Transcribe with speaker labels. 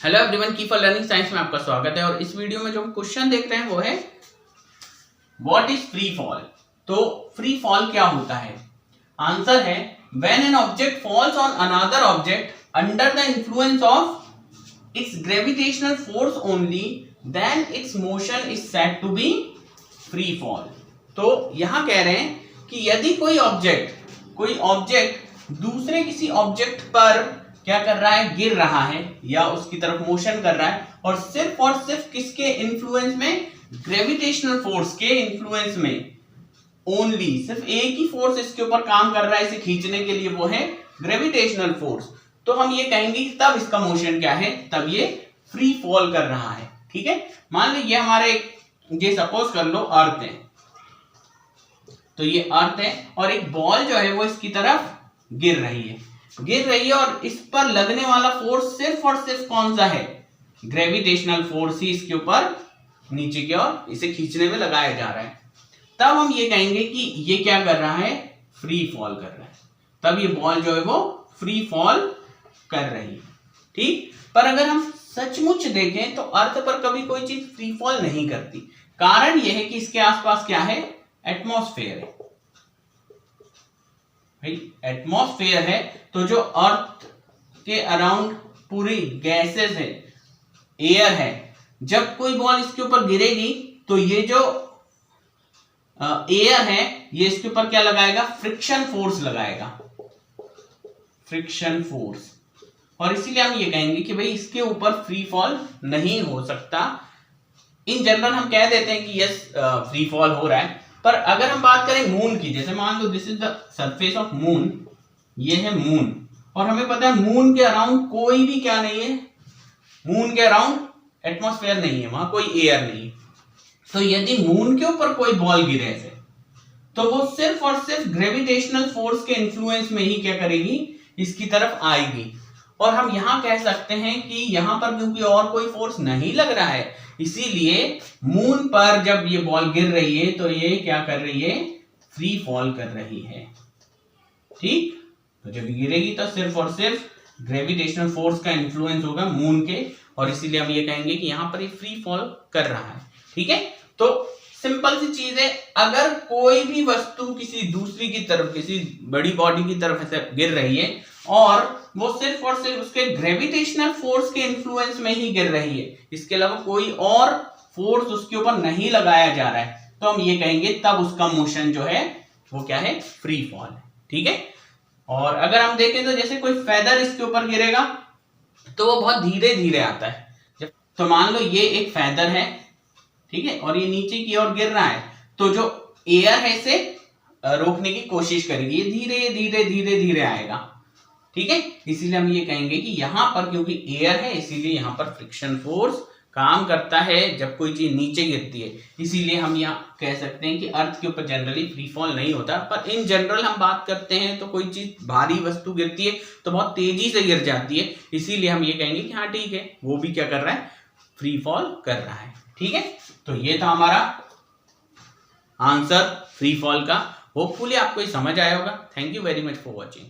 Speaker 1: Hello everyone, की for learning science में आपका स्वागत है। और इस वीडियो में जो हम क्वेश्चन देख रहे हैं वो है व्हाट इज फ्री फॉल। तो फ्री फॉल क्या होता है? आंसर है when an object falls on another object under the influence of its gravitational force only then its motion is said to be free fall. तो यहां कह रहे हैं कि यदि कोई ऑब्जेक्ट दूसरे किसी ऑब्जेक्ट पर क्या कर रहा है, गिर रहा है या उसकी तरफ मोशन कर रहा है और सिर्फ किसके इन्फ्लुएंस में, ग्रेविटेशनल फोर्स के इन्फ्लुएंस में ओनली, सिर्फ एक ही फोर्स इसके ऊपर काम कर रहा है इसे खींचने के लिए, वो है ग्रेविटेशनल फोर्स। तो हम ये कहेंगे कि तब इसका मोशन क्या है, तब ये फ्री फॉल कर रहा है। ठीक है, मान लो ये हमारे ये सपोज कर लो अर्थ है, तो ये अर्थ है और एक बॉल जो है वो इसकी तरफ गिर रही है और इस पर लगने वाला फोर्स सिर्फ और सिर्फ कौन सा है, ग्रेविटेशनल फोर्स ही इसके ऊपर नीचे की ओर इसे खींचने में लगाया जा रहा है। तब हम ये कहेंगे कि ये क्या कर रहा है, फ्री फॉल कर रहा है। तब ये बॉल जो है वो फ्री फॉल कर रही है। ठीक, पर अगर हम सचमुच देखें तो अर्थ पर कभी कोई चीज फ्री फॉल नहीं करती। कारण यह है कि इसके आसपास क्या है, एटमॉस्फेयर है। एटमॉस्फेयर है, तो जो अर्थ के अराउंड पूरी गैसेस है, एयर है, जब कोई बॉल इसके ऊपर गिरेगी तो ये जो एयर है ये इसके ऊपर क्या लगाएगा, फ्रिक्शन फोर्स लगाएगा, फ्रिक्शन फोर्स। और इसीलिए हम ये कहेंगे कि भाई इसके ऊपर फ्री फॉल नहीं हो सकता। इन जनरल हम कह देते हैं कि यस फ्री फॉल हो रहा है। पर अगर हम बात करें मून की, जैसे मान लो this is the surface of moon, ये है मून, और हमें पता है मून के अराउंड कोई भी क्या नहीं है, मून के अराउंड एटमॉस्फेयर नहीं है, वहां कोई एयर नहीं। तो यदि मून के ऊपर कोई बॉल गिरे से, तो वो सिर्फ और सिर्फ ग्रेविटेशनल फोर्स के इन्फ्लुएंस में ही क्या करेगी, इसकी तरफ आएगी। और हम यहां कह सकते हैं कि यहां पर क्योंकि और कोई फोर्स नहीं लग रहा है, इसीलिए मून पर जब ये बॉल गिर रही है तो ये क्या कर रही है, फ्री फॉल कर रही है। ठीक, तो जब गिरेगी तो सिर्फ और सिर्फ ग्रेविटेशनल फोर्स का इन्फ्लुएंस होगा मून के, और इसीलिए हम ये कहेंगे कि यहां पर ये फ्री फॉल कर रहा है। ठीक है, तो सिंपल सी चीज है, अगर कोई भी वस्तु किसी दूसरी की तरफ, किसी बड़ी बॉडी की तरफ ऐसे गिर रही है और वो सिर्फ और सिर्फ उसके ग्रेविटेशनल फोर्स के इन्फ्लुएंस में ही गिर रही है, इसके अलावा कोई और फोर्स उसके ऊपर नहीं लगाया जा रहा है, तो हम ये कहेंगे तब उसका मोशन जो है वो क्या है, फ्री फॉल है। ठीक है, और अगर हम देखें तो जैसे कोई फेदर इसके ऊपर गिरेगा तो वो बहुत धीरे धीरे आता है। तो मान लो ये एक फेदर है, ठीक है, और ये नीचे की ओर गिर रहा है, तो जो एयर है इसे रोकने की कोशिश करेगी, ये धीरे धीरे धीरे धीरे आएगा। ठीक है, इसीलिए हम ये कहेंगे कि यहां पर क्योंकि एयर है इसीलिए यहां पर फ्रिक्शन फोर्स काम करता है जब कोई चीज नीचे गिरती है। इसीलिए हम यहाँ कह सकते हैं कि अर्थ के ऊपर जनरली फ्री फॉल नहीं होता। पर इन जनरल हम बात करते हैं तो कोई चीज, भारी वस्तु गिरती है तो बहुत तेजी से गिर जाती है, इसीलिए हम ये कहेंगे कि हाँ ठीक है, वो भी क्या कर रहा है, फ्री फॉल कर रहा है। ठीक है, तो ये था हमारा आंसर फ्री फॉल का। होपफुली आपको ये समझ आया होगा। Thank you very much for watching.